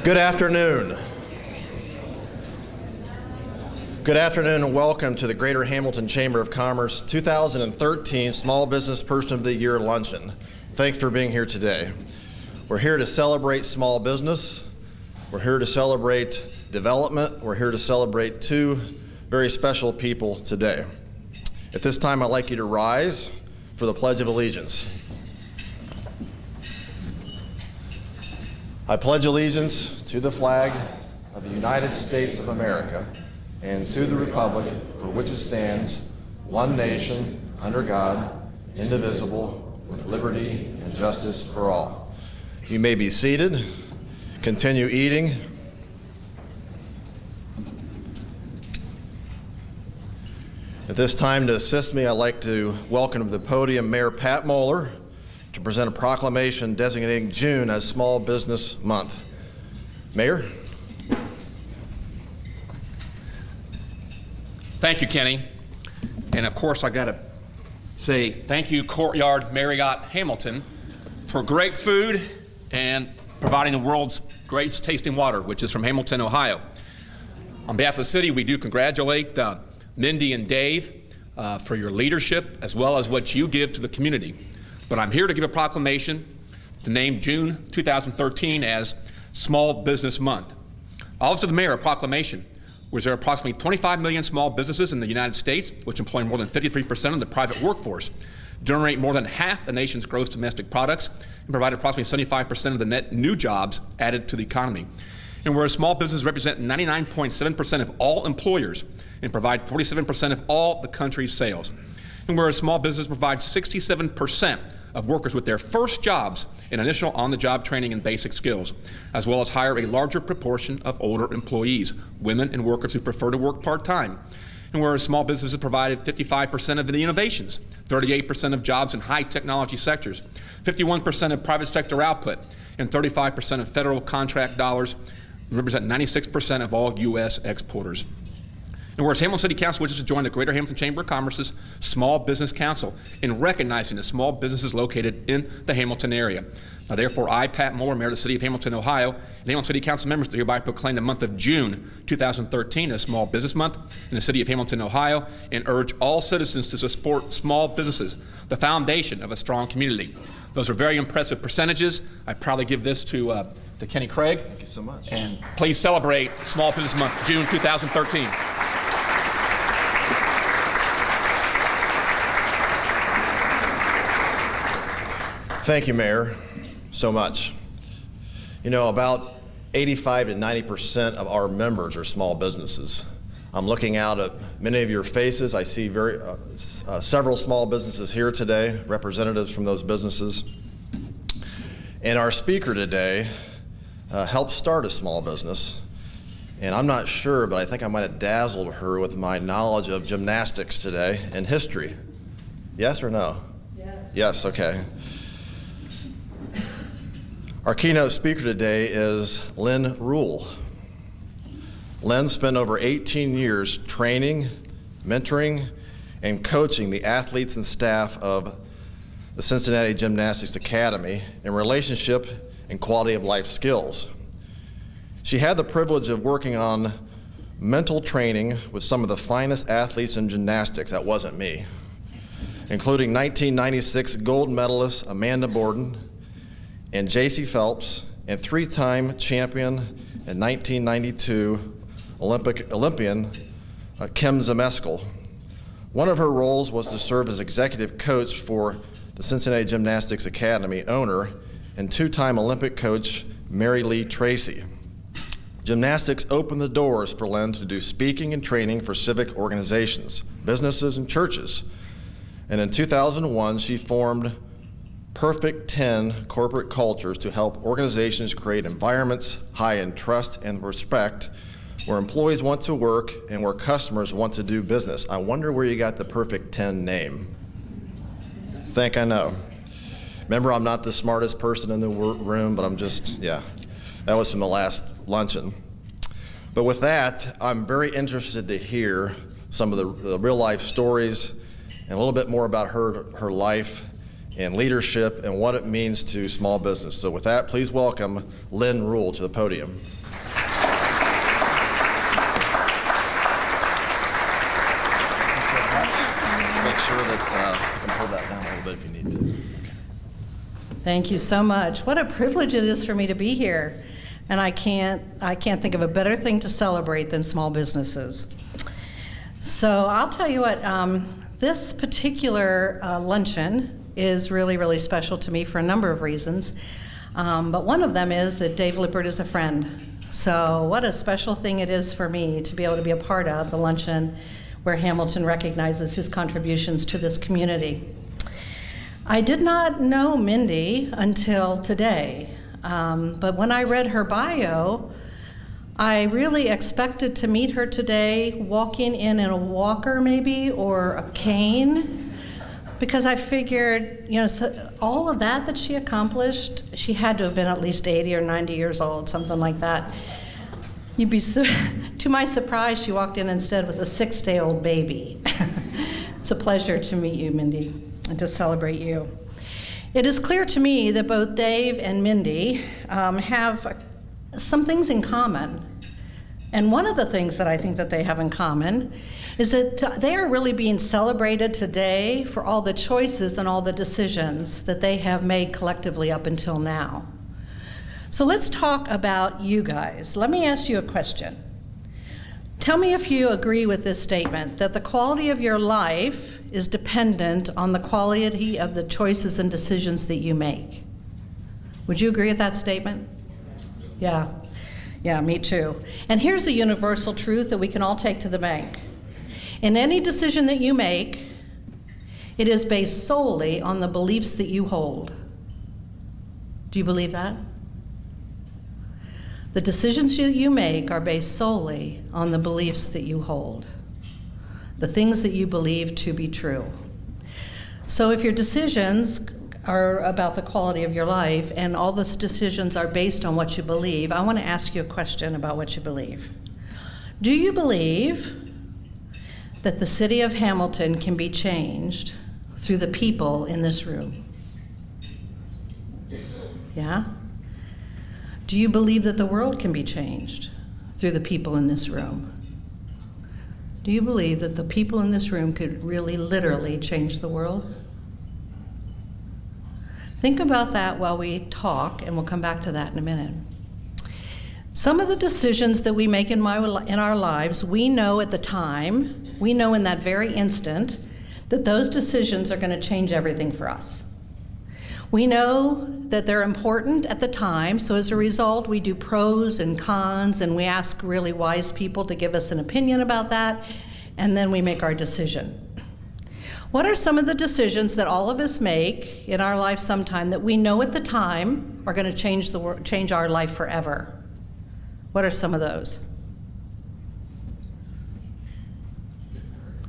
Good afternoon. Good afternoon and welcome to the Greater Hamilton Chamber of Commerce 2013 Small Business Person of the Year Luncheon. Thanks for being here today. We're here to celebrate small business. We're here to celebrate development. We're here to celebrate two very special people today. At this time, I'd like you to rise for the Pledge of Allegiance. I pledge allegiance to the flag of the United States of America and to the republic for which it stands, one nation, under God, indivisible, with liberty and justice for all. You may be seated. Continue eating. At this time, to assist me, I'd like to welcome to the podium Mayor Pat Moeller to present a proclamation designating June as Small Business Month. Mayor? Thank you, Kenny. And of course, I got to say thank you, Courtyard Marriott Hamilton, for great food and providing the world's greatest tasting water, which is from Hamilton, Ohio. On behalf of the city, we do congratulate Mindy and Dave for your leadership as well as what you give to the community. But I'm here to give a proclamation to name June 2013 as Small Business Month. Office of the Mayor, a proclamation was there are approximately 25 million small businesses in the United States, which employ more than 53% of the private workforce, generate more than half the nation's gross domestic products, and provide approximately 75% of the net new jobs added to the economy. And whereas small businesses represent 99.7% of all employers and provide 47% of all the country's sales. And whereas small business provides 67% of workers with their first jobs in initial on-the-job training and basic skills, as well as hire a larger proportion of older employees, women and workers who prefer to work part-time. And whereas small businesses provided 55% of the innovations, 38% of jobs in high technology sectors, 51% of private sector output, and 35% of federal contract dollars, represent 96% of all U.S. exporters. And whereas Hamilton City Council wishes to join the Greater Hamilton Chamber of Commerce's Small Business Council in recognizing the small businesses located in the Hamilton area. Now, therefore, I, Pat Moeller, Mayor of the City of Hamilton, Ohio, and Hamilton City Council members hereby proclaim the month of June 2013 as Small Business Month in the City of Hamilton, Ohio, and urge all citizens to support small businesses, the foundation of a strong community. Those are very impressive percentages. I proudly give this to Kenny Craig. Thank you so much. And please celebrate Small Business Month, June 2013. Thank you, Mayor, so much. You know, about 85 to 90% of our members are small businesses. I'm looking out at many of your faces. I see several small businesses here today, representatives from those businesses. And our speaker today helped start a small business. And I'm not sure, but I think I might have dazzled her with my knowledge of gymnastics today and history. Yes or no? Yes. Yes, okay. Our keynote speaker today is Lynn Rule. Lynn spent over 18 years training, mentoring, and coaching the athletes and staff of the Cincinnati Gymnastics Academy in relationship and quality of life skills. She had the privilege of working on mental training with some of the finest athletes in gymnastics, that wasn't me, including 1996 gold medalist Amanda Borden, and J.C. Phelps, and three-time champion in 1992 Olympian Kim Zmeskal. One of her roles was to serve as executive coach for the Cincinnati Gymnastics Academy owner and two-time Olympic coach Mary Lee Tracy. Gymnastics opened the doors for Lynn to do speaking and training for civic organizations, businesses, and churches. And in 2001, she formed Perfect 10 corporate cultures to help organizations create environments high in trust and respect, where employees want to work and where customers want to do business. I wonder where you got the Perfect 10 name. Think I know. Remember, I'm not the smartest person in the room, but I'm just, yeah, that was from the last luncheon. But with that, I'm very interested to hear some of the real life stories and a little bit more about her life and leadership and what it means to small business. So with that, please welcome Lynn Rule to the podium. I can pull that down a little bit if you need to. Thank you so much. What a privilege it is for me to be here. And I can't think of a better thing to celebrate than small businesses. So I'll tell you what, this particular luncheon is really, really special to me for a number of reasons. But one of them is that Dave Lippert is a friend. So what a special thing it is for me to be able to be a part of the luncheon where Hamilton recognizes his contributions to this community. I did not know Mindy until today, but when I read her bio, I really expected to meet her today walking in a walker maybe, or a cane, because I figured, all of that she accomplished, she had to have been at least 80 or 90 years old, something like that. You'd be to my surprise, she walked in instead with a 6-day-old baby. It's a pleasure to meet you, Mindy, and to celebrate you. It is clear to me that both Dave and Mindy have some things in common. And one of the things that I think that they have in common is that they are really being celebrated today for all the choices and all the decisions that they have made collectively up until now. So let's talk about you guys. Let me ask you a question. Tell me if you agree with this statement, that the quality of your life is dependent on the quality of the choices and decisions that you make. Would you agree with that statement? Yeah. Yeah, me too. And here's a universal truth that we can all take to the bank. In any decision that you make, it is based solely on the beliefs that you hold. Do you believe that? The decisions you make are based solely on the beliefs that you hold, the things that you believe to be true. So if your decisions are about the quality of your life and all those decisions are based on what you believe, I want to ask you a question about what you believe. Do you believe that the city of Hamilton can be changed through the people in this room? Yeah? Do you believe that the world can be changed through the people in this room? Do you believe that the people in this room could really, literally change the world? Think about that while we talk, and we'll come back to that in a minute. Some of the decisions that we make in our lives, we know at the time, we know in that very instant, that those decisions are going to change everything for us. We know that they're important at the time, so as a result, we do pros and cons, and we ask really wise people to give us an opinion about that, and then we make our decision. What are some of the decisions that all of us make in our life sometime that we know at the time are going to change our life forever? What are some of those?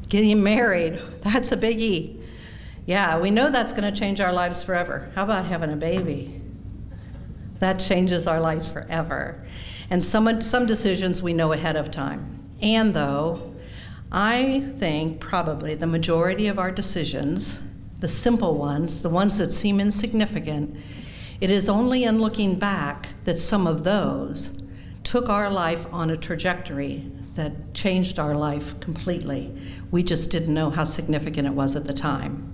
Getting married, that's a biggie. Yeah, we know that's going to change our lives forever. How about having a baby? That changes our lives forever. And some decisions we know ahead of time. And though, I think probably the majority of our decisions, the simple ones, the ones that seem insignificant, it is only in looking back that some of those took our life on a trajectory that changed our life completely. We just didn't know how significant it was at the time.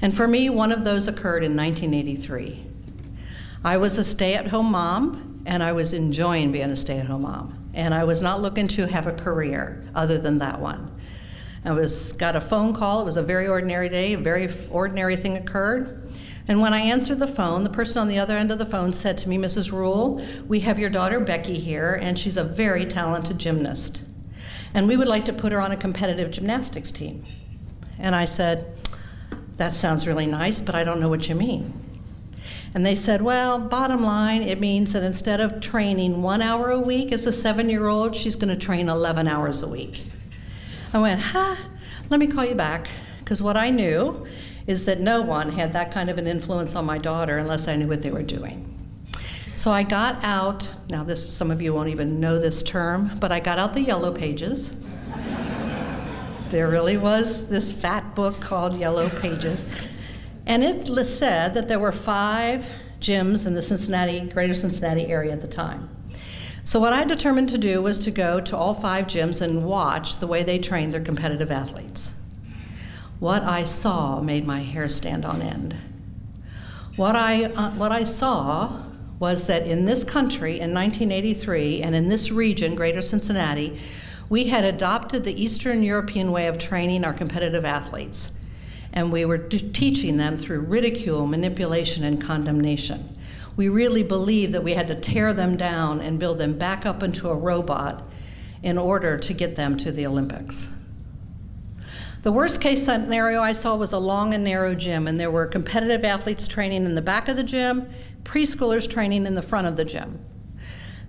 And for me, one of those occurred in 1983. I was a stay-at-home mom, and I was enjoying being a stay-at-home mom. And I was not looking to have a career other than that one. I got a phone call. It was a very ordinary day. A very ordinary thing occurred. And when I answered the phone, the person on the other end of the phone said to me, "Mrs. Rule, we have your daughter Becky here, and she's a very talented gymnast. And we would like to put her on a competitive gymnastics team." And I said, "That sounds really nice, but I don't know what you mean." And they said, "Well, bottom line, it means that instead of training 1 hour a week as a 7-year-old, she's going to train 11 hours a week." I went, let me call you back, because what I knew is that no one had that kind of an influence on my daughter unless I knew what they were doing. So I got out, now some of you won't even know this term, but I got out the Yellow Pages. There really was this fat book called Yellow Pages. And it said that there were 5 gyms in the greater Cincinnati area at the time. So what I determined to do was to go to all 5 gyms and watch the way they trained their competitive athletes. What I saw made my hair stand on end. What I saw was that in this country in 1983 and in this region, Greater Cincinnati, we had adopted the Eastern European way of training our competitive athletes. And we were teaching them through ridicule, manipulation, and condemnation. We really believed that we had to tear them down and build them back up into a robot in order to get them to the Olympics. The worst case scenario I saw was a long and narrow gym, and there were competitive athletes training in the back of the gym, preschoolers training in the front of the gym.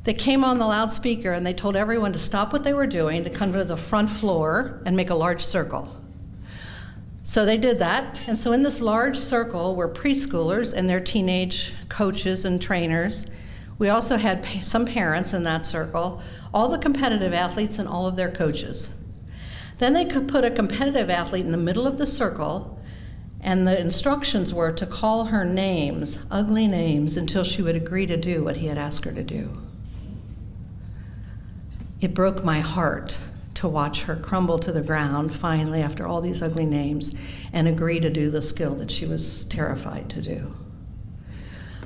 They came on the loudspeaker and they told everyone to stop what they were doing, to come to the front floor and make a large circle. So they did that, and so in this large circle were preschoolers and their teenage coaches and trainers. We also had some parents in that circle, all the competitive athletes and all of their coaches. Then they could put a competitive athlete in the middle of the circle, and the instructions were to call her names, ugly names, until she would agree to do what he had asked her to do. It broke my heart to watch her crumble to the ground finally after all these ugly names and agree to do the skill that she was terrified to do.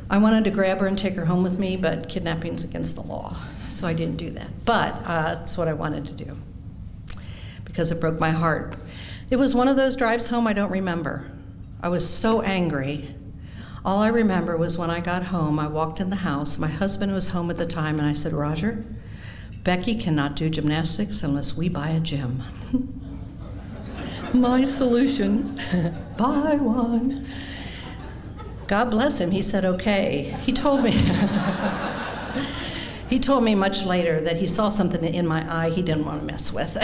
I wanted to grab her and take her home with me, but kidnapping's against the law, so I didn't do that. But that's what I wanted to do, because it broke my heart. It was one of those drives home I don't remember. I was so angry. All I remember was when I got home, I walked in the house. My husband was home at the time, and I said, Roger, Becky cannot do gymnastics unless we buy a gym. My solution, buy one. God bless him, he said, okay. He told me much later that he saw something in my eye he didn't want to mess with.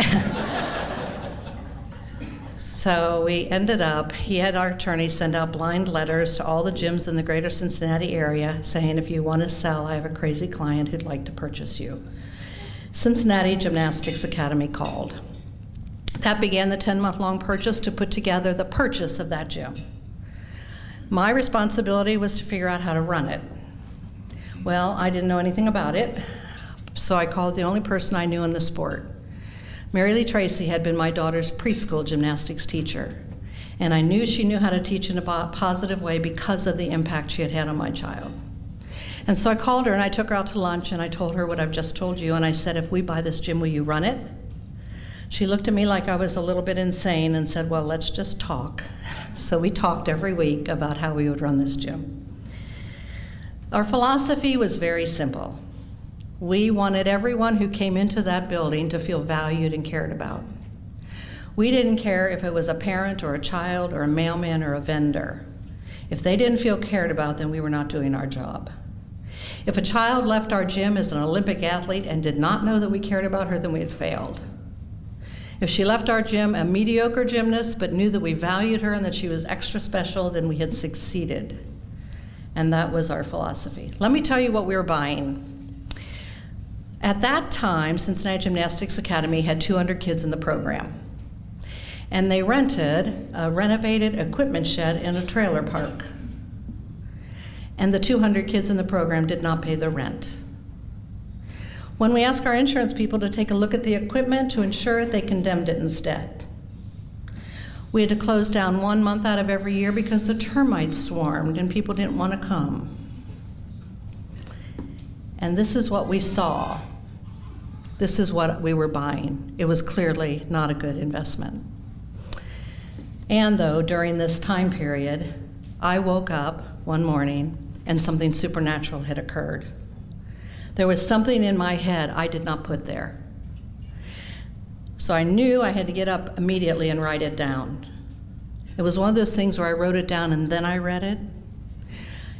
So we ended up, he had our attorney send out blind letters to all the gyms in the greater Cincinnati area saying, if you want to sell, I have a crazy client who'd like to purchase you. Cincinnati Gymnastics Academy called. That began the 10-month-long purchase to put together the purchase of that gym. My responsibility was to figure out how to run it. Well, I didn't know anything about it, so I called the only person I knew in the sport. Mary Lee Tracy had been my daughter's preschool gymnastics teacher, and I knew she knew how to teach in a positive way because of the impact she had had on my child. And so I called her and I took her out to lunch and I told her what I've just told you, and I said, if we buy this gym, will you run it? She looked at me like I was a little bit insane and said, well, let's just talk. So we talked every week about how we would run this gym. Our philosophy was very simple. We wanted everyone who came into that building to feel valued and cared about. We didn't care if it was a parent or a child or a mailman or a vendor. If they didn't feel cared about, then we were not doing our job. If a child left our gym as an Olympic athlete and did not know that we cared about her, then we had failed. If she left our gym a mediocre gymnast but knew that we valued her and that she was extra special, then we had succeeded. And that was our philosophy. Let me tell you what we were buying. At that time, Cincinnati Gymnastics Academy had 200 kids in the program. And they rented a renovated equipment shed in a trailer park. And the 200 kids in the program did not pay the rent. When we asked our insurance people to take a look at the equipment to insure it, they condemned it instead. We had to close down 1 month out of every year because the termites swarmed and people didn't want to come. And this is what we saw. This is what we were buying. It was clearly not a good investment. And though, during this time period, I woke up one morning and something supernatural had occurred. There was something in my head I did not put there. So I knew I had to get up immediately and write it down. It was one of those things where I wrote it down and then I read it.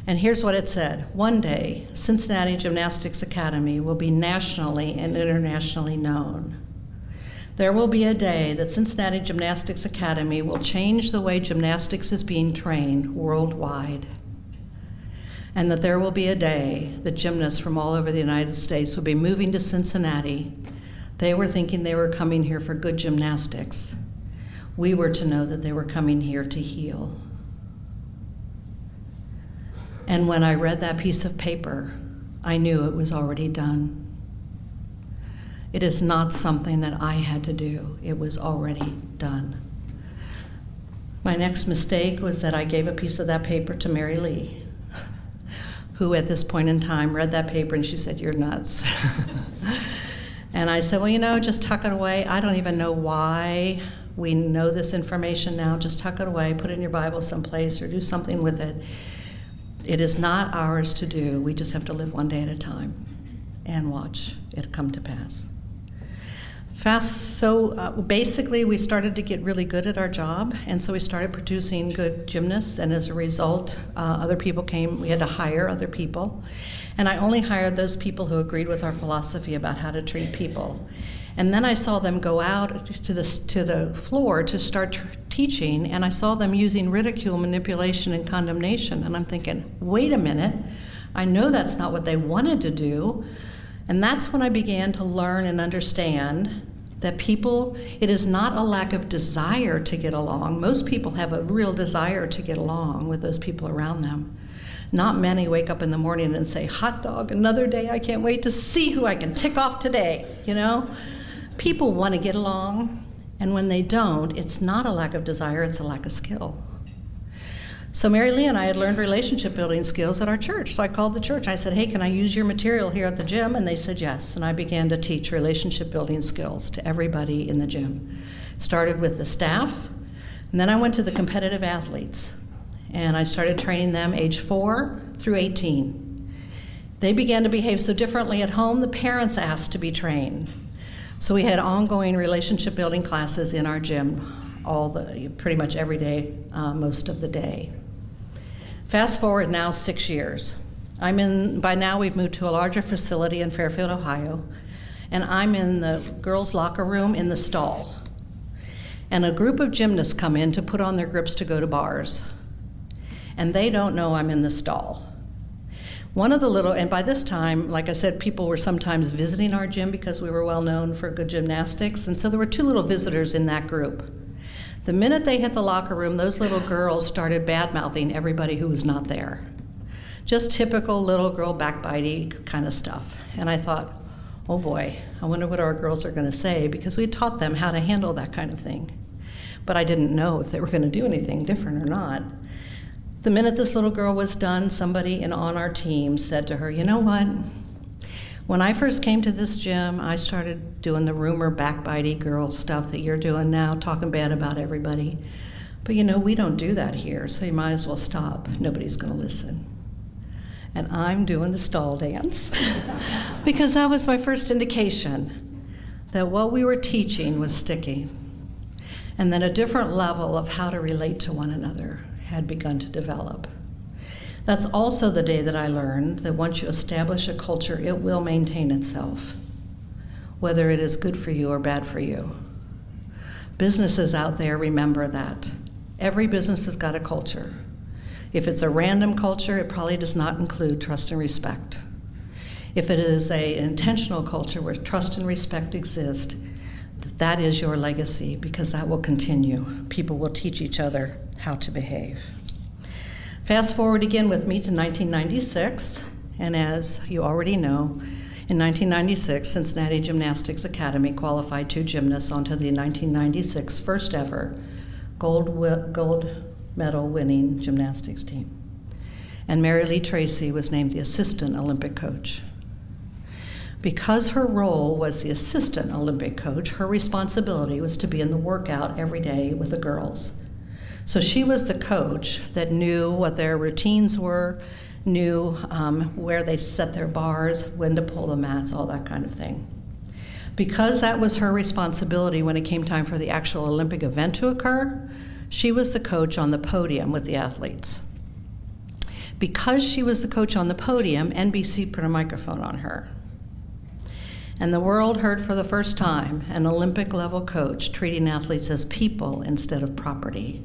And here's what it said. One day, Cincinnati Gymnastics Academy will be nationally and internationally known. There will be a day that Cincinnati Gymnastics Academy will change the way gymnastics is being trained worldwide. And that there will be a day that gymnasts from all over the United States will be moving to Cincinnati. They were thinking they were coming here for good gymnastics. We were to know that they were coming here to heal. And when I read that piece of paper, I knew it was already done. It is not something that I had to do. It was already done. My next mistake was that I gave a piece of that paper to Mary Lee, who at this point in time read that paper and she said, "You're nuts." And I said, "Well, just tuck it away. I don't even know why we know this information now. Just tuck it away, put it in your Bible someplace, or do something with it. It is not ours to do. We just have to live one day at a time and watch it come to pass." Basically, we started to get really good at our job, and so we started producing good gymnasts, and as a result, other people came. We had to hire other people, and I only hired those people who agreed with our philosophy about how to treat people. And then I saw them go out to the floor to start teaching, and I saw them using ridicule, manipulation, and condemnation, and I'm thinking, wait a minute, I know that's not what they wanted to do. And that's when I began to learn and understand that it is not a lack of desire to get along. Most people have a real desire to get along with those people around them. Not many wake up in the morning and say, "Hot dog, another day, I can't wait to see who I can tick off today," People want to get along, and when they don't, it's not a lack of desire, it's a lack of skill. So Mary Lee and I had learned relationship building skills at our church. So I called the church. I said, "Hey, can I use your material here at the gym?" And they said yes. And I began to teach relationship building skills to everybody in the gym. Started with the staff, and then I went to the competitive athletes. And I started training them age 4 through 18. They began to behave so differently at home, the parents asked to be trained. So we had ongoing relationship building classes in our gym pretty much every day, most of the day. Fast forward now 6 years. By now we've moved to a larger facility in Fairfield, Ohio, and I'm in the girls' locker room in the stall. And a group of gymnasts come in to put on their grips to go to bars. And they don't know I'm in the stall. And by this time, like I said, people were sometimes visiting our gym because we were well known for good gymnastics, and so there were 2 little visitors in that group. The minute they hit the locker room, those little girls started bad-mouthing everybody who was not there. Just typical little girl backbiting kind of stuff. And I thought, oh boy, I wonder what our girls are going to say, because we taught them how to handle that kind of thing. But I didn't know if they were going to do anything different or not. The minute this little girl was done, somebody on our team said to her, "You know what? When I first came to this gym, I started doing the rumor backbiting girl stuff that you're doing now, talking bad about everybody. But we don't do that here, so you might as well stop. Nobody's going to listen." And I'm doing the stall dance because that was my first indication that what we were teaching was sticking, and that a different level of how to relate to one another had begun to develop. That's also the day that I learned that once you establish a culture, it will maintain itself, whether it is good for you or bad for you. Businesses out there remember that. Every business has got a culture. If it's a random culture, it probably does not include trust and respect. If it is an intentional culture where trust and respect exist, that is your legacy, because that will continue. People will teach each other how to behave. Fast forward again with me to 1996, and as you already know, in 1996, Cincinnati Gymnastics Academy qualified 2 gymnasts onto the 1996 first ever gold medal winning gymnastics team. And Mary Lee Tracy was named the assistant Olympic coach. Because her role was the assistant Olympic coach, her responsibility was to be in the workout every day with the girls. So she was the coach that knew what their routines were, knew where they set their bars, when to pull the mats, all that kind of thing. Because that was her responsibility when it came time for the actual Olympic event to occur, she was the coach on the podium with the athletes. Because she was the coach on the podium, NBC put a microphone on her. And the world heard for the first time an Olympic-level coach treating athletes as people instead of property.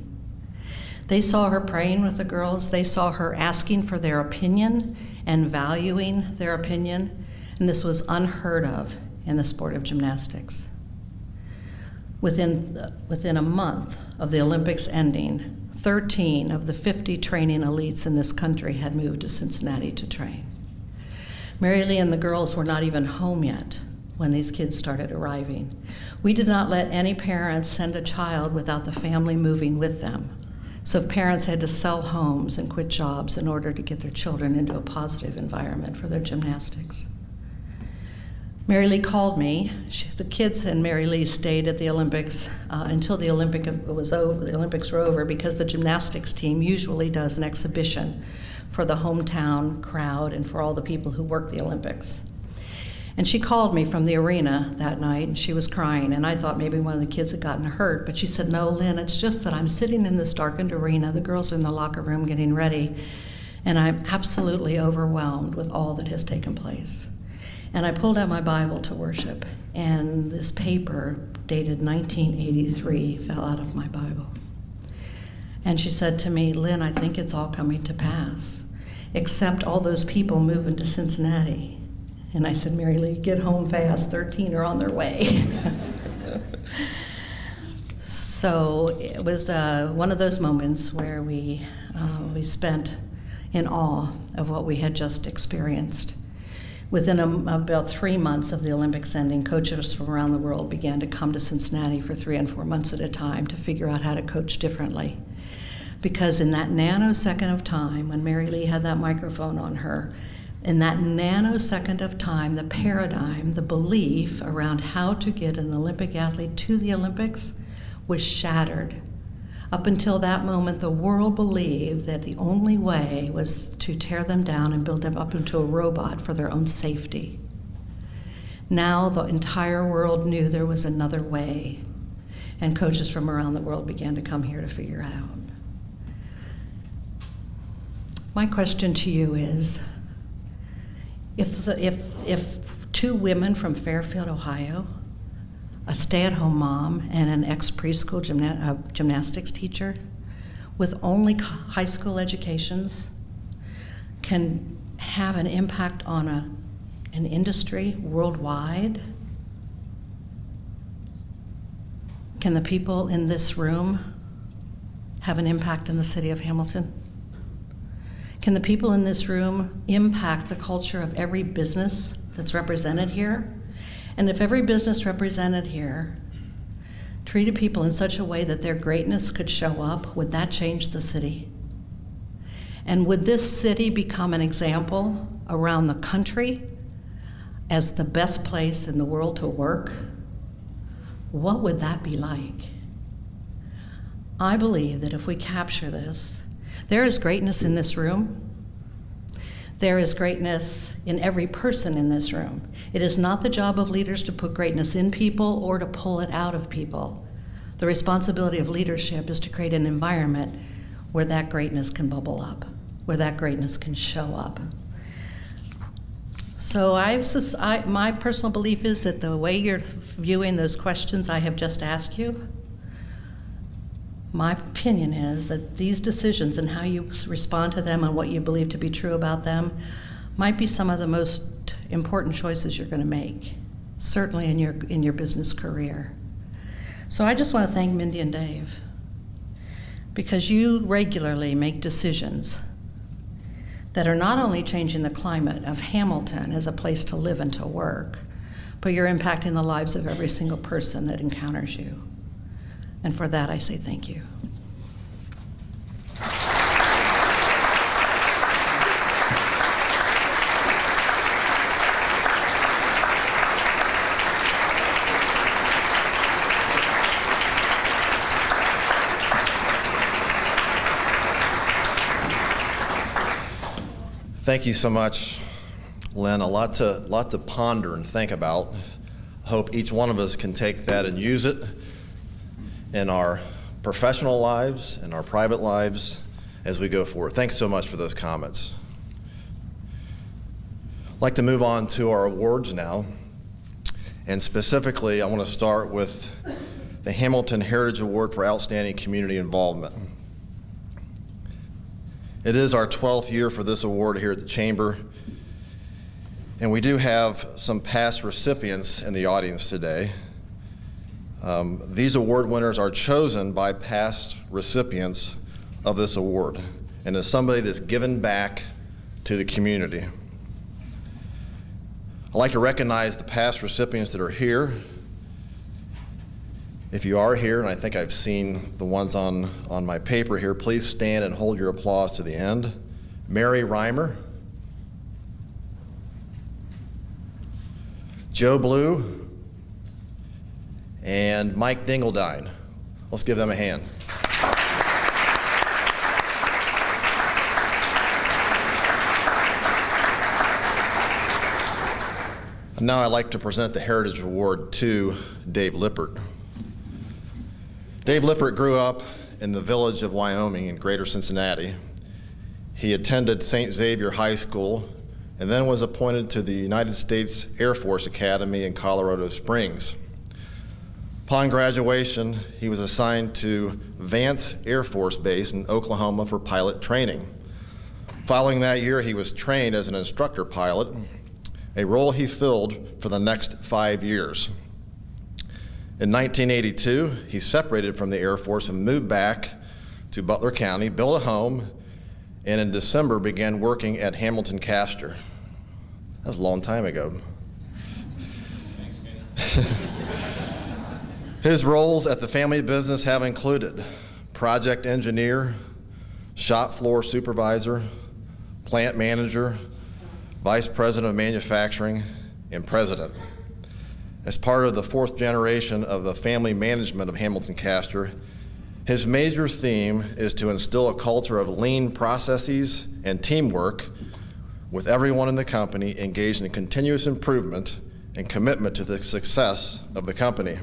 They saw her praying with the girls. They saw her asking for their opinion and valuing their opinion, and this was unheard of in the sport of gymnastics. Within a month of the Olympics ending, 13 of the 50 training elites in this country had moved to Cincinnati to train. Mary Lee and the girls were not even home yet when these kids started arriving. We did not let any parents send a child without the family moving with them. So if parents had to sell homes and quit jobs in order to get their children into a positive environment for their gymnastics. Mary Lee called me. The kids and Mary Lee stayed at the Olympics until the Olympics were over, because the gymnastics team usually does an exhibition for the hometown crowd and for all the people who work the Olympics. And she called me from the arena that night, and she was crying, and I thought maybe one of the kids had gotten hurt, but she said, "No, Lynn, it's just that I'm sitting in this darkened arena, the girls are in the locker room getting ready, and I'm absolutely overwhelmed with all that has taken place." And I pulled out my Bible to worship, and this paper dated 1983 fell out of my Bible. And she said to me, "Lynn, I think it's all coming to pass, except all those people moving to Cincinnati." And I said, "Mary Lee, get home fast, 13 are on their way." So it was one of those moments where we spent in awe of what we had just experienced. Within about 3 months of the Olympics ending, coaches from around the world began to come to Cincinnati for 3 and 4 months at a time to figure out how to coach differently. Because in that nanosecond of time, when Mary Lee had that microphone on her, in that nanosecond of time, the paradigm, the belief around how to get an Olympic athlete to the Olympics was shattered. Up until that moment, the world believed that the only way was to tear them down and build them up into a robot for their own safety. Now the entire world knew there was another way, and coaches from around the world began to come here to figure it out. My question to you is, if 2 women from Fairfield, Ohio, a stay-at-home mom and an ex-preschool gymnastics teacher with only high school educations can have an impact on an industry worldwide, can the people in this room have an impact in the city of Hamilton? Can the people in this room impact the culture of every business that's represented here? And if every business represented here treated people in such a way that their greatness could show up, would that change the city? And would this city become an example around the country as the best place in the world to work? What would that be like? I believe that if we capture this, there is greatness in this room. There is greatness in every person in this room. It is not the job of leaders to put greatness in people or to pull it out of people. The responsibility of leadership is to create an environment where that greatness can bubble up, where that greatness can show up. So my personal belief is that the way you're viewing those questions I have just asked you, my opinion is that these decisions and how you respond to them and what you believe to be true about them might be some of the most important choices you're going to make, certainly in your business career. So I just want to thank Mindy and Dave, because you regularly make decisions that are not only changing the climate of Hamilton as a place to live and to work, but you're impacting the lives of every single person that encounters you. And for that, I say thank you. Thank you so much, Lynn. A lot to ponder and think about. I hope each one of us can take that and use it in our professional lives and our private lives as we go forward. Thanks so much for those comments. I'd like to move on to our awards now. And specifically, I want to start with the Hamilton Heritage Award for Outstanding Community Involvement. It is our 12th year for this award here at the Chamber, and we do have some past recipients in the audience today. These award winners are chosen by past recipients of this award, and as somebody that's given back to the community. I'd like to recognize the past recipients that are here, If you are here, and I think I've seen the ones on my paper here, please stand and hold your applause to the end. Mary Reimer, Joe Blue, and Mike Dingledine. Let's give them a hand. Now I'd like to present the Heritage Award to Dave Lippert. Dave Lippert grew up in the village of Wyoming in Greater Cincinnati. He attended St. Xavier High School and then was appointed to the United States Air Force Academy in Colorado Springs. Upon graduation, he was assigned to Vance Air Force Base in Oklahoma for pilot training. Following that year, he was trained as an instructor pilot, a role he filled for the next 5 years. In 1982, he separated from the Air Force and moved back to Butler County, built a home, and in December began working at Hamilton Castor. That was a long time ago. His roles at the family business have included project engineer, shop floor supervisor, plant manager, vice president of manufacturing, and president. As part of the fourth generation of the family management of Hamilton Castor, his major theme is to instill a culture of lean processes and teamwork with everyone in the company engaged in continuous improvement and commitment to the success of the company.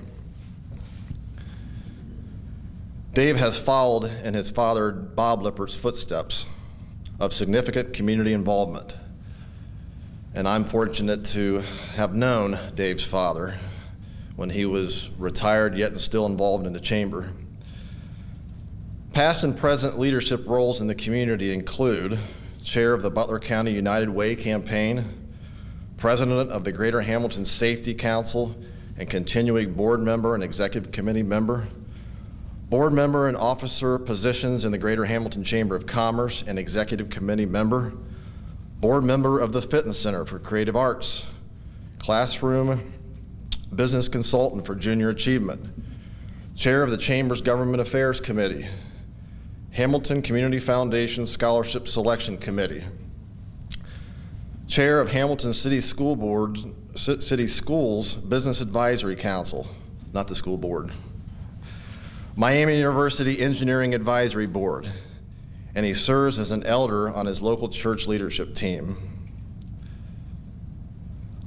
Dave has followed in his father Bob Lippert's footsteps of significant community involvement. And I'm fortunate to have known Dave's father when he was retired yet still involved in the chamber. Past and present leadership roles in the community include chair of the Butler County United Way campaign, president of the Greater Hamilton Safety Council, and continuing board member and executive committee member, board member and officer positions in the Greater Hamilton Chamber of Commerce and executive committee member, board member of the Fitness Center for Creative Arts, classroom business consultant for junior achievement, chair of the Chamber's Government Affairs Committee, Hamilton Community Foundation Scholarship Selection Committee, chair of Hamilton City School Board, City Schools Business Advisory Council, not the school board, Miami University Engineering Advisory Board, and he serves as an elder on his local church leadership team.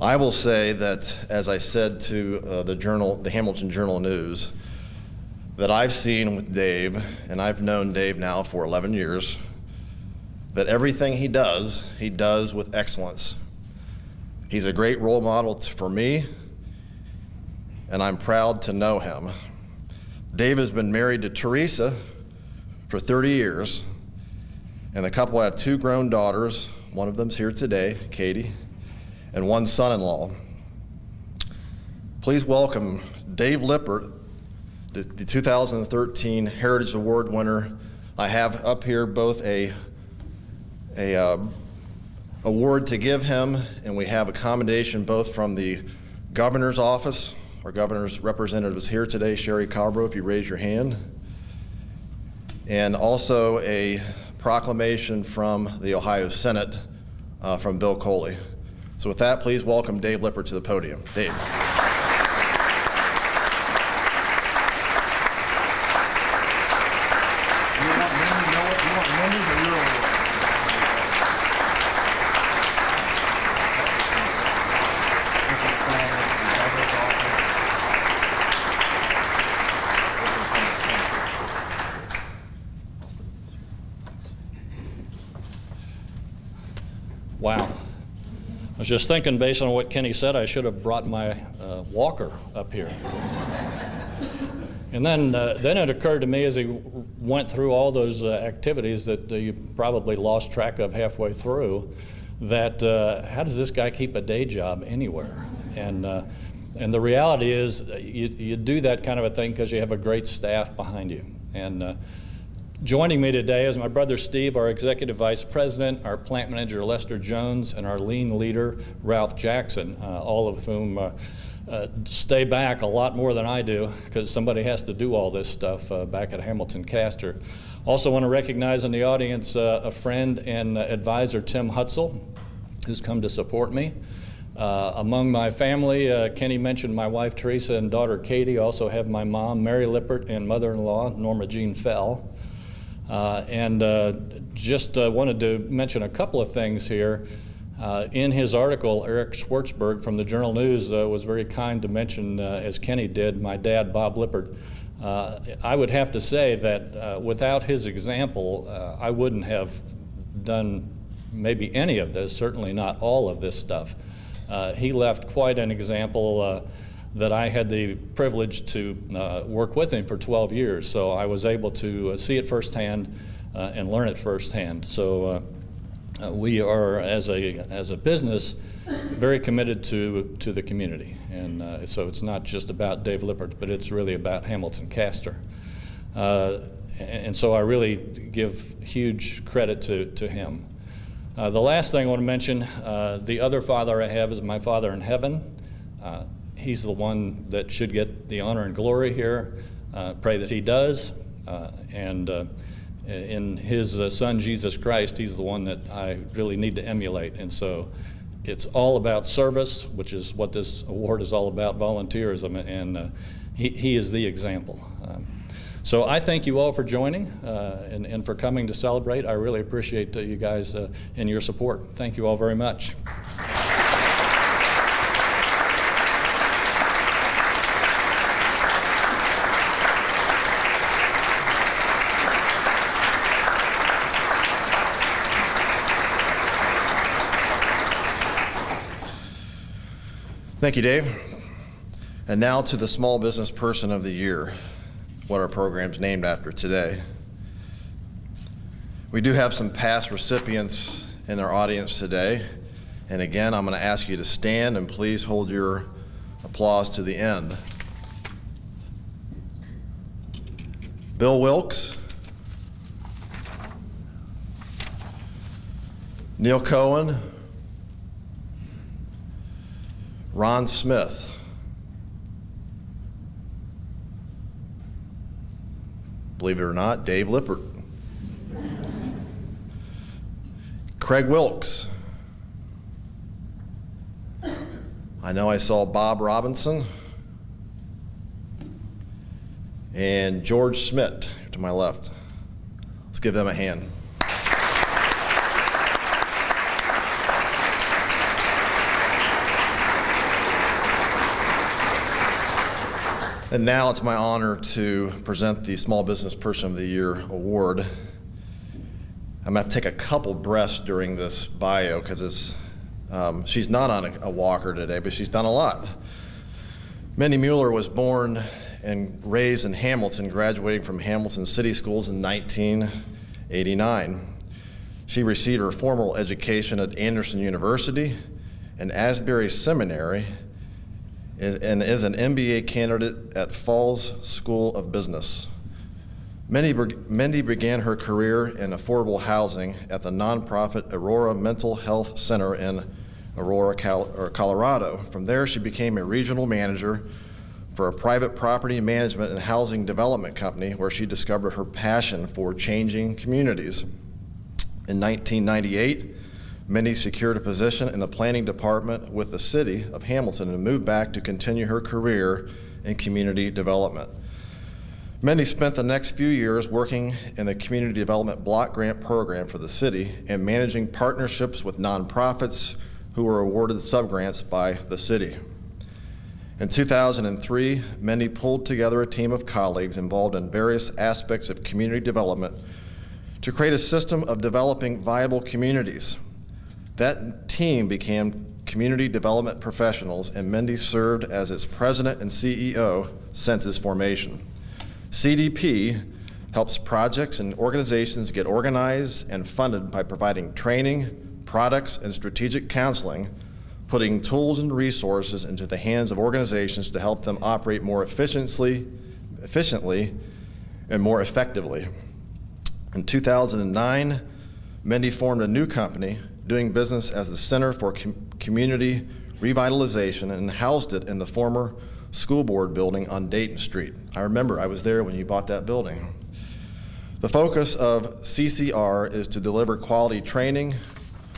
I will say that, as I said to the Hamilton Journal-News, that I've seen with Dave, and I've known Dave now for 11 years, that everything he does with excellence. He's a great role model for me, and I'm proud to know him. Dave has been married to Teresa for 30 years, and the couple have 2 grown daughters. One of them's here today, Katie, and 1 son-in-law. Please welcome Dave Lippert, the 2013 Heritage Award winner. I have up here both a award to give him, and we have a commendation both from the governor's office. Our governor's representative is here today, Sherry Calbro, if you raise your hand, and also a proclamation from the Ohio Senate from Bill Coley. So with that, please welcome Dave Lippert to the podium. Dave. Wow. I was just thinking, based on what Kenny said, I should have brought my walker up here. And then it occurred to me as he went through all those activities that you probably lost track of halfway through, that how does this guy keep a day job anywhere? And the reality is you do that kind of a thing because you have a great staff behind you. And Joining me today is my brother Steve, our Executive Vice President, our Plant Manager Lester Jones, and our Lean Leader Ralph Jackson, all of whom stay back a lot more than I do because somebody has to do all this stuff back at Hamilton Castor. Also want to recognize in the audience a friend and advisor, Tim Hutzel, who's come to support me. Among my family, Kenny mentioned my wife Teresa and daughter Katie. Also have my mom, Mary Lippert, and mother-in-law, Norma Jean Fell. Just wanted to mention a couple of things here. In his article, Eric Schwartzberg from the Journal News was very kind to mention, as Kenny did, my dad, Bob Lippert. I would have to say that without his example, I wouldn't have done maybe any of this, certainly not all of this stuff. He left quite an example that I had the privilege to work with him for 12 years, so I was able to see it firsthand and learn it firsthand. So we are, as a business, very committed to the community, and so it's not just about Dave Lippert, but it's really about Hamilton Castor. And so I really give huge credit to him. The last thing I want to mention, the other father I have is my Father in heaven. He's the one that should get the honor and glory here. Pray that he does. And in his Son, Jesus Christ, he's the one that I really need to emulate. And so it's all about service, which is what this award is all about, volunteerism, and he is the example. So I thank you all for joining and for coming to celebrate. I really appreciate you guys and your support. Thank you all very much. Thank you, Dave. And now to the Small Business Person of the Year, what our program's named after today. We do have some past recipients in our audience today. And again, I'm going to ask you to stand and please hold your applause to the end. Bill Wilkes, Neil Cohen, Ron Smith, believe it or not, Dave Lippert, Craig Wilkes, I know I saw Bob Robinson, and George Schmidt to my left. Let's give them a hand. And now it's my honor to present the Small Business Person of the Year award. I'm gonna have to take a couple breaths during this bio because she's not on a walker today, but she's done a lot. Mindy Mueller was born and raised in Hamilton, graduating from Hamilton City Schools in 1989. She received her formal education at Anderson University and Asbury Seminary, and is an MBA candidate at Falls School of Business. Mindy began her career in affordable housing at the nonprofit Aurora Mental Health Center in Aurora, Colorado. From there, she became a regional manager for a private property management and housing development company where she discovered her passion for changing communities. In 1998, Mindy secured a position in the planning department with the city of Hamilton and moved back to continue her career in community development. Mindy spent the next few years working in the community development block grant program for the city and managing partnerships with nonprofits who were awarded subgrants by the city. In 2003, Mindy pulled together a team of colleagues involved in various aspects of community development to create a system of developing viable communities. That team became Community Development Professionals, and Mindy served as its president and CEO since its formation. CDP helps projects and organizations get organized and funded by providing training, products, and strategic counseling, putting tools and resources into the hands of organizations to help them operate more efficiently and more effectively. In 2009, Mindy formed a new company doing business as the Center for Community Revitalization and housed it in the former school board building on Dayton Street. I remember I was there when you bought that building. The focus of CCR is to deliver quality training,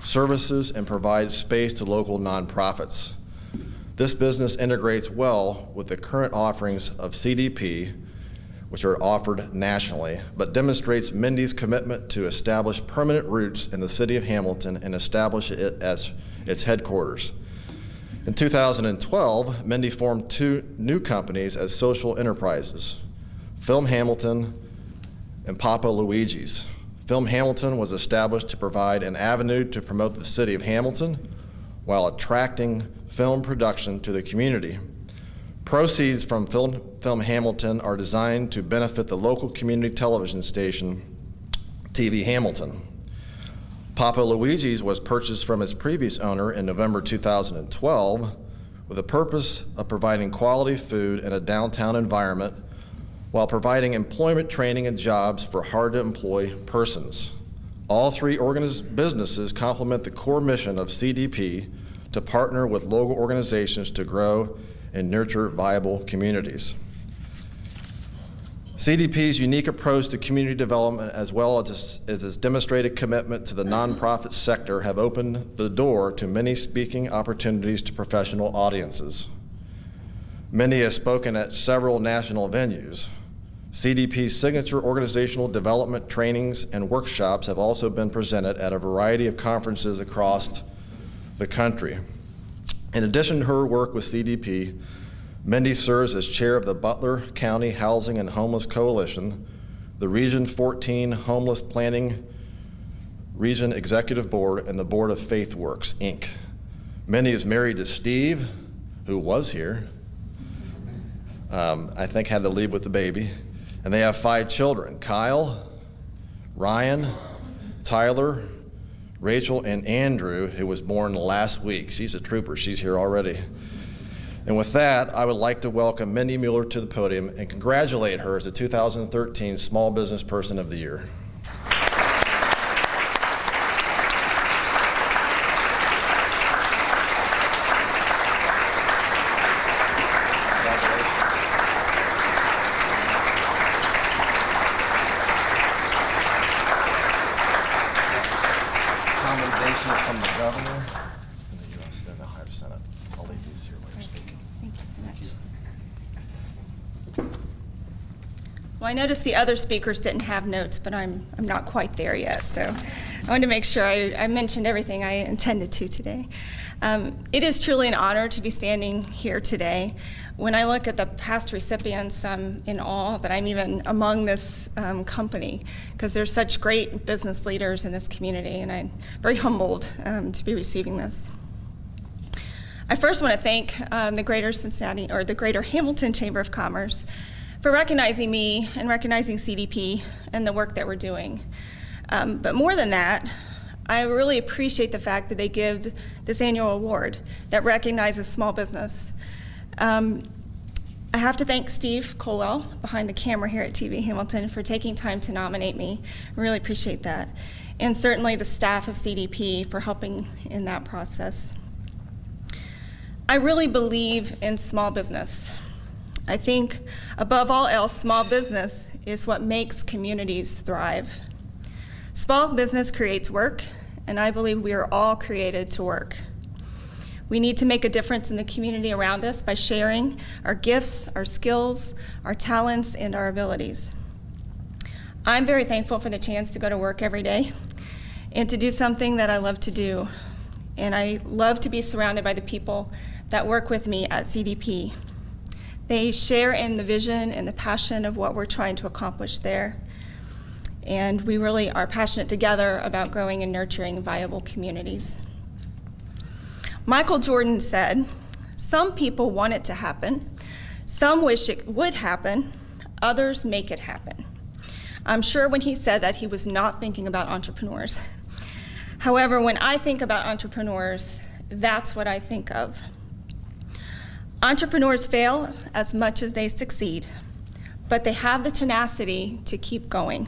services, and provide space to local nonprofits. This business integrates well with the current offerings of CDP, which are offered nationally, but demonstrates Mindy's commitment to establish permanent roots in the city of Hamilton and establish it as its headquarters. In 2012, Mindy formed 2 new companies as social enterprises, Film Hamilton and Papa Luigi's. Film Hamilton was established to provide an avenue to promote the city of Hamilton while attracting film production to the community. Proceeds from Film Hamilton are designed to benefit the local community television station, TV Hamilton. Papa Luigi's was purchased from its previous owner in November 2012 with the purpose of providing quality food in a downtown environment while providing employment training and jobs for hard-to-employ persons. All 3 businesses complement the core mission of CDP to partner with local organizations to grow and nurture viable communities. CDP's unique approach to community development as well as its demonstrated commitment to the nonprofit sector have opened the door to many speaking opportunities to professional audiences. Mindy has spoken at several national venues. CDP's signature organizational development trainings and workshops have also been presented at a variety of conferences across the country. In addition to her work with CDP, Mindy serves as chair of the Butler County Housing and Homeless Coalition, the Region 14 Homeless Planning Region Executive Board, and the Board of FaithWorks, Inc. Mindy is married to Steve, who was here, I think had to leave with the baby, and they have 5 children, Kyle, Ryan, Tyler, Rachel, and Andrew, who was born last week. She's a trooper, she's here already. And with that, I would like to welcome Mindy Mueller to the podium and congratulate her as the 2013 Small Business Person of the Year. Commendations from the governor and the U.S. and the Ohio Senate. I'll leave these here while you're speaking. Thank you so much. Well, I noticed the other speakers didn't have notes, but I'm not quite there yet, so I wanted to make sure I mentioned everything I intended to today. It is truly an honor to be standing here today. When I look at the past recipients, I'm in awe that I'm even among this company, because there's such great business leaders in this community, and I'm very humbled to be receiving this. I first want to thank the Greater Cincinnati, or the Greater Hamilton Chamber of Commerce for recognizing me and recognizing CDP and the work that we're doing. But more than that, I really appreciate the fact that they give this annual award that recognizes small business. I have to thank Steve Colwell behind the camera here at TV Hamilton for taking time to nominate me. I really appreciate that. And certainly the staff of CDP for helping in that process. I really believe in small business. I think above all else, small business is what makes communities thrive. Small business creates work, and I believe we are all created to work. We need to make a difference in the community around us by sharing our gifts, our skills, our talents, and our abilities. I'm very thankful for the chance to go to work every day and to do something that I love to do. And I love to be surrounded by the people that work with me at CDP. They share in the vision and the passion of what we're trying to accomplish there. And we really are passionate together about growing and nurturing viable communities. Michael Jordan said, "Some people want it to happen, some wish it would happen, others make it happen." I'm sure when he said that, he was not thinking about entrepreneurs. However, when I think about entrepreneurs, that's what I think of. Entrepreneurs fail as much as they succeed, but they have the tenacity to keep going.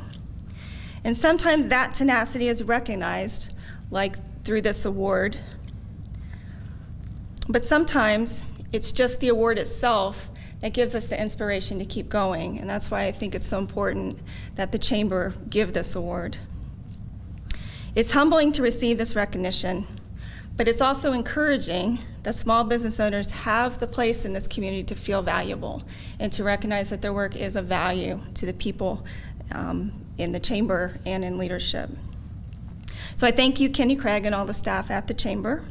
And sometimes that tenacity is recognized, like through this award. But sometimes it's just the award itself that gives us the inspiration to keep going. And that's why I think it's so important that the Chamber give this award. It's humbling to receive this recognition, but it's also encouraging that small business owners have the place in this community to feel valuable and to recognize that their work is of value to the people in the Chamber and in leadership. So I thank you, Kenny Craig, and all the staff at the Chamber.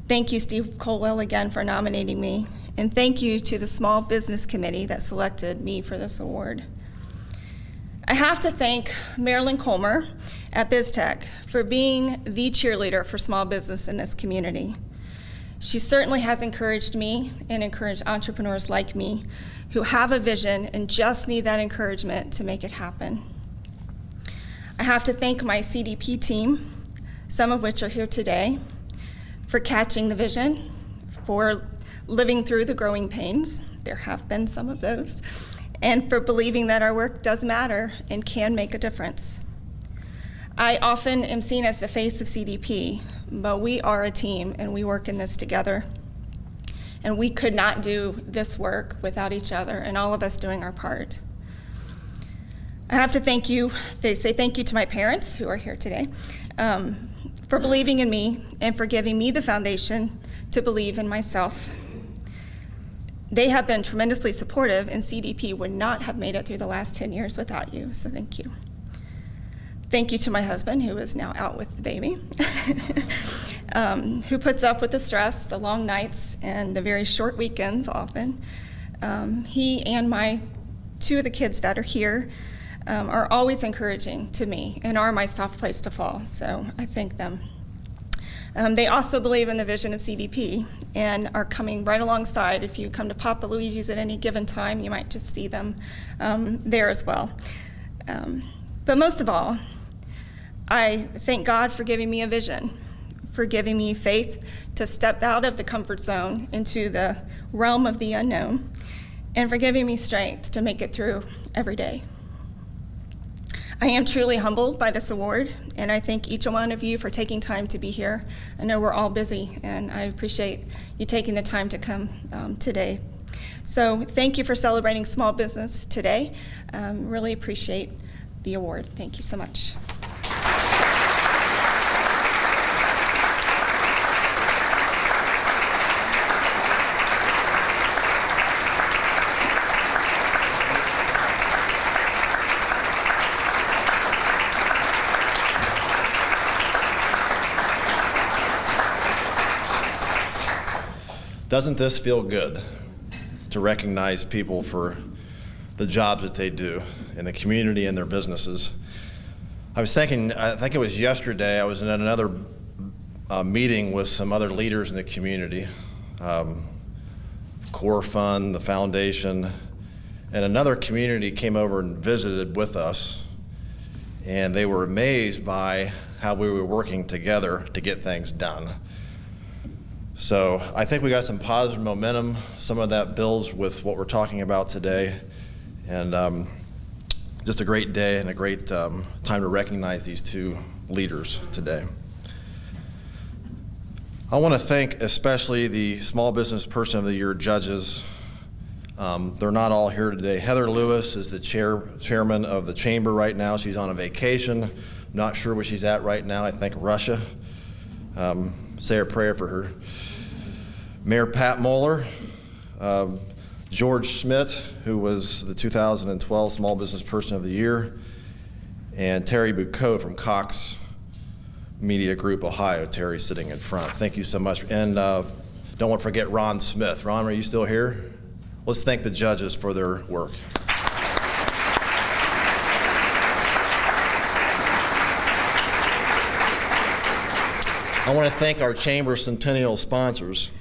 Thank you, Steve Colwell, again for nominating me. And thank you to the Small Business Committee that selected me for this award. I have to thank Marilyn Colmer at BizTech for being the cheerleader for small business in this community. She certainly has encouraged me and encouraged entrepreneurs like me who have a vision and just need that encouragement to make it happen. I have to thank my CDP team, some of which are here today, for catching the vision, for living through the growing pains. There have been some of those, and for believing that our work does matter and can make a difference. I often am seen as the face of CDP, but we are a team and we work in this together. And we could not do this work without each other and all of us doing our part. I have to say thank you to my parents who are here today for believing in me and for giving me the foundation to believe in myself. They have been tremendously supportive, and CDP would not have made it through the last 10 years without you, so thank you. Thank you to my husband, who is now out with the baby, who puts up with the stress, the long nights, and the very short weekends often. He and two of the kids that are here are always encouraging to me and are my soft place to fall, so I thank them. They also believe in the vision of CDP and are coming right alongside. If you come to Papa Luigi's at any given time, you might just see them there as well. But most of all, I thank God for giving me a vision, for giving me faith to step out of the comfort zone into the realm of the unknown, and for giving me strength to make it through every day. I am truly humbled by this award, and I thank each one of you for taking time to be here. I know we're all busy, and I appreciate you taking the time to come today. So thank you for celebrating small business today. Really appreciate the award. Thank you so much. Doesn't this feel good to recognize people for the jobs that they do in the community and their businesses? I was thinking, I think it was yesterday, I was in another meeting with some other leaders in the community, Core Fund, the foundation, and another community came over and visited with us, and they were amazed by how we were working together to get things done. So I think we got some positive momentum. Some of that builds with what we're talking about today. And just a great day and a great time to recognize these two leaders today. I want to thank especially the Small Business Person of the Year judges. They're not all here today. Heather Lewis is the chairman of the Chamber right now. She's on a vacation. Not sure where she's at right now. I think Russia. Say a prayer for her. Mayor Pat Moeller, George Schmidt, who was the 2012 Small Business Person of the Year, and Terry Bucco from Cox Media Group, Ohio. Terry sitting in front. Thank you so much. And don't want to forget Ron Smith. Ron, are you still here? Let's thank the judges for their work. I want to thank our Chamber Centennial sponsors,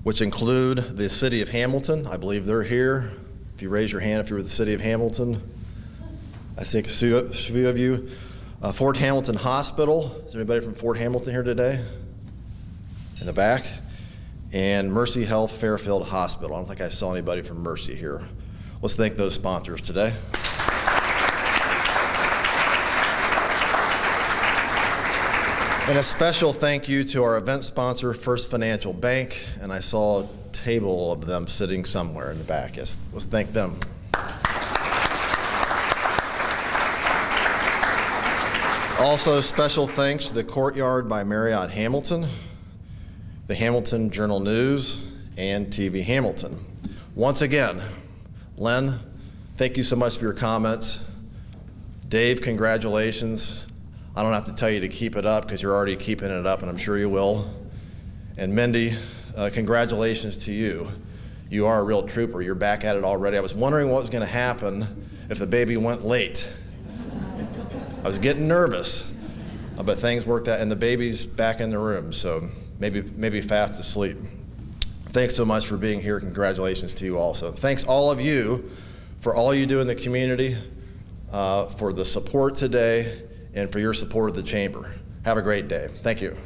which include the City of Hamilton. I believe they're here. If you raise your hand if you're with the City of Hamilton. I think a few of you. Fort Hamilton Hospital. Is there anybody from Fort Hamilton here today? In the back. And Mercy Health Fairfield Hospital. I don't think I saw anybody from Mercy here. Let's thank those sponsors today. And a special thank you to our event sponsor, First Financial Bank, and I saw a table of them sitting somewhere in the back. Yes, let's thank them. Also, special thanks to the Courtyard by Marriott Hamilton, the Hamilton Journal-News, and TV Hamilton. Once again, Len, thank you so much for your comments. Dave, congratulations. I don't have to tell you to keep it up because you're already keeping it up, and I'm sure you will. And Mindy, congratulations to you. You are a real trooper. You're back at it already. I was wondering what was going to happen if the baby went late. I was getting nervous, but things worked out, and the baby's back in the room, so maybe fast asleep. Thanks so much for being here. Congratulations to you also. Thanks all of you for all you do in the community, for the support today, and for your support of the Chamber. Have a great day. Thank you.